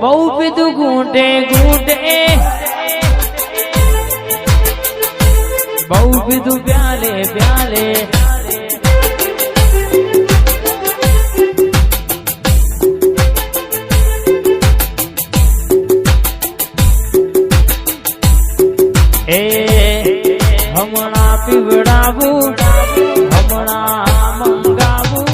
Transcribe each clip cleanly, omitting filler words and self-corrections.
બહુ પીધું ઘૂંટે ઘૂંટે, બહુ પીધું પ્યાલે પ્યાલે, એ હમણાં પીવડાવું હમણાં મંગાવું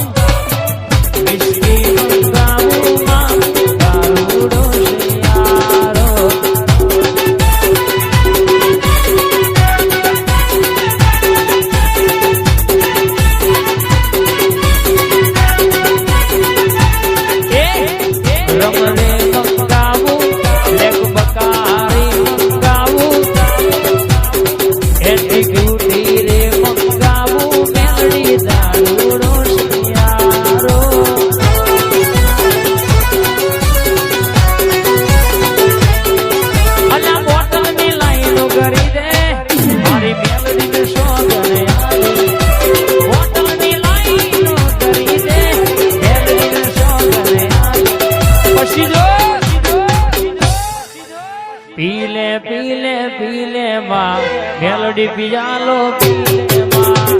પીલે પીલે પીલે માં મેલડી પિયાલો પીલે માં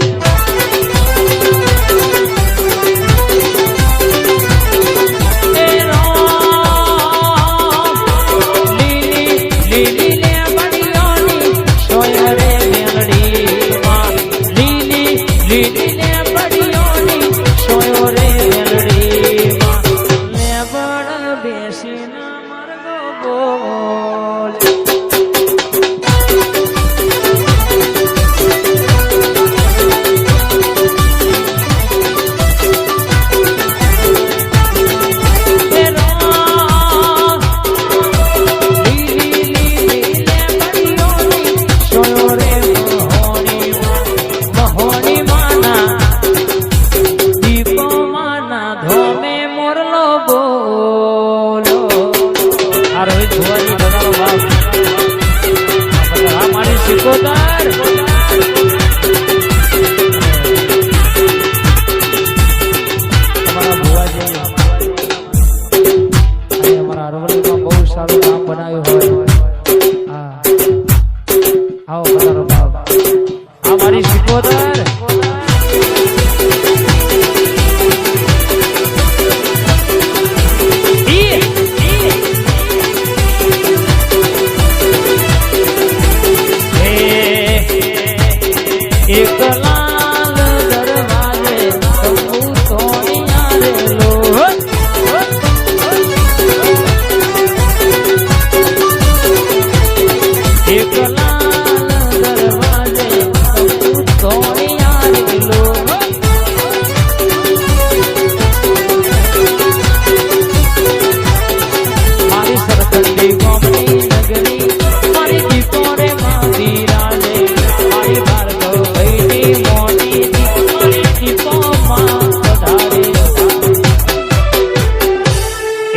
લીલી લીલી લે બડિયોની સોય રે મેલડી માં લીલી લીલી લે બડિયોની સોય રે મેલડી માં લે બડ બેસીને મરગો બોલ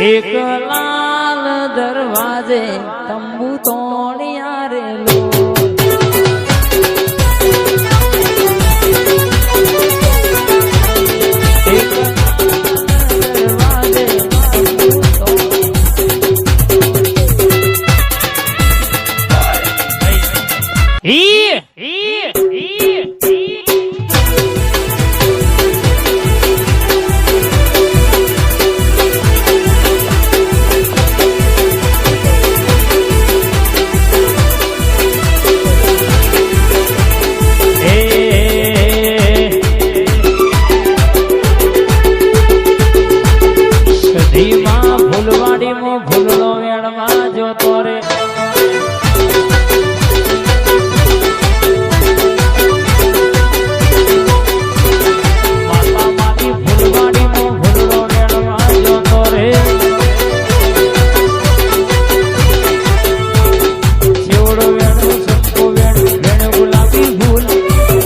એક લાલ દરવાજે તંબુ તોડિયા રે લો એક દરવાજે ભૂલડો વેણવા જોતો રે માતા માતી ફૂલવાડીમાં ભૂલડો વેણવા જોતો રે શિવડો વેણું ચંપો વેણ ગુલાબી ભૂલ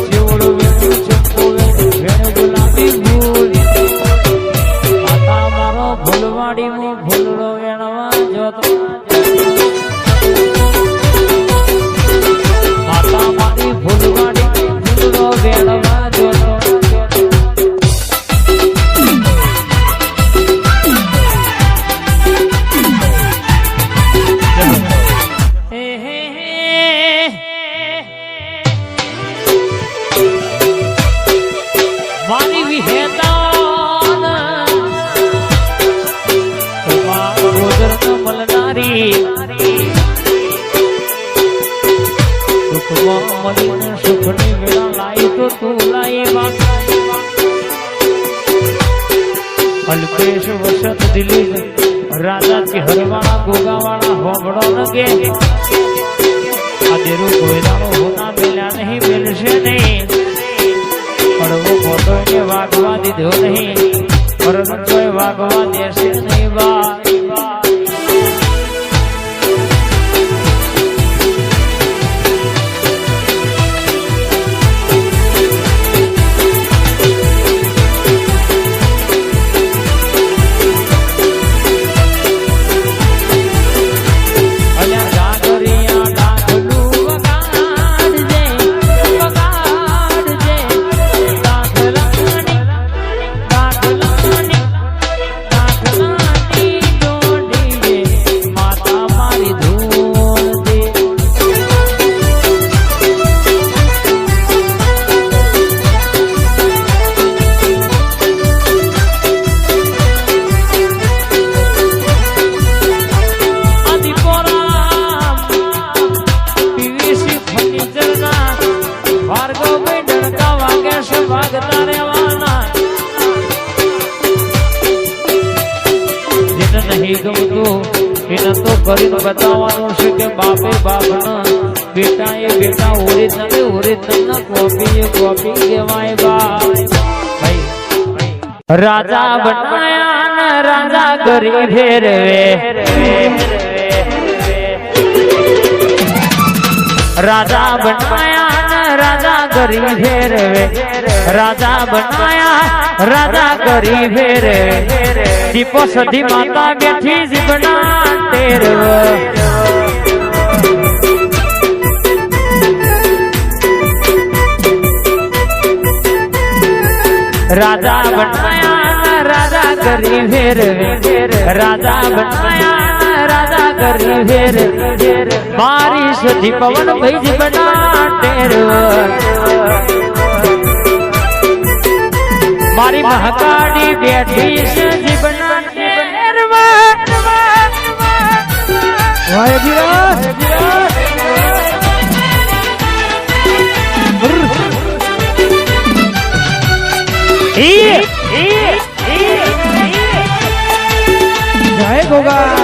શિવડો વેણું ચંપો વેણ ગુલાબી ભૂલ માતા મારો ફૂલવાડીમાં ભૂલડો વેણવા જોતો માતા મારી ફૂલવાડી ફૂલડો વેણવા જોતો દેશ વસત દિલીપ રાજાજી હરવાળા ગોગાવાળા હોબળો નગે આ દેરું કોયલાનો હોના મેલ્યા નહીં મેલશે નહીં પડવો મોટો એને વાગવા દીધો નહીં પરંતુ વાગવા દેશે નહીં બા કરીને બતાવવાનું છે કે બાપે બાપના બેટા એ બેટા ઓરિજિનલ કોપી એ કોપી કહેવાય બા રાજા બનાયા ને રાજા કરી ફેરવે રાજા બનાયા ને રાજા કરી ફેરવે રાજા બનાયા રાજા કરી ફેરવે દીપો સધી માતા બેઠી જીવના તેરવ રાજા બનાયા રાજા કરી ફેરવે રાજા બનાયા રાજા કરી ફેરવે મારી સધી પવન ભાઈ જીવના તેરવ મારી મહાકાળી બેઠી છે જીવના જય ગોગા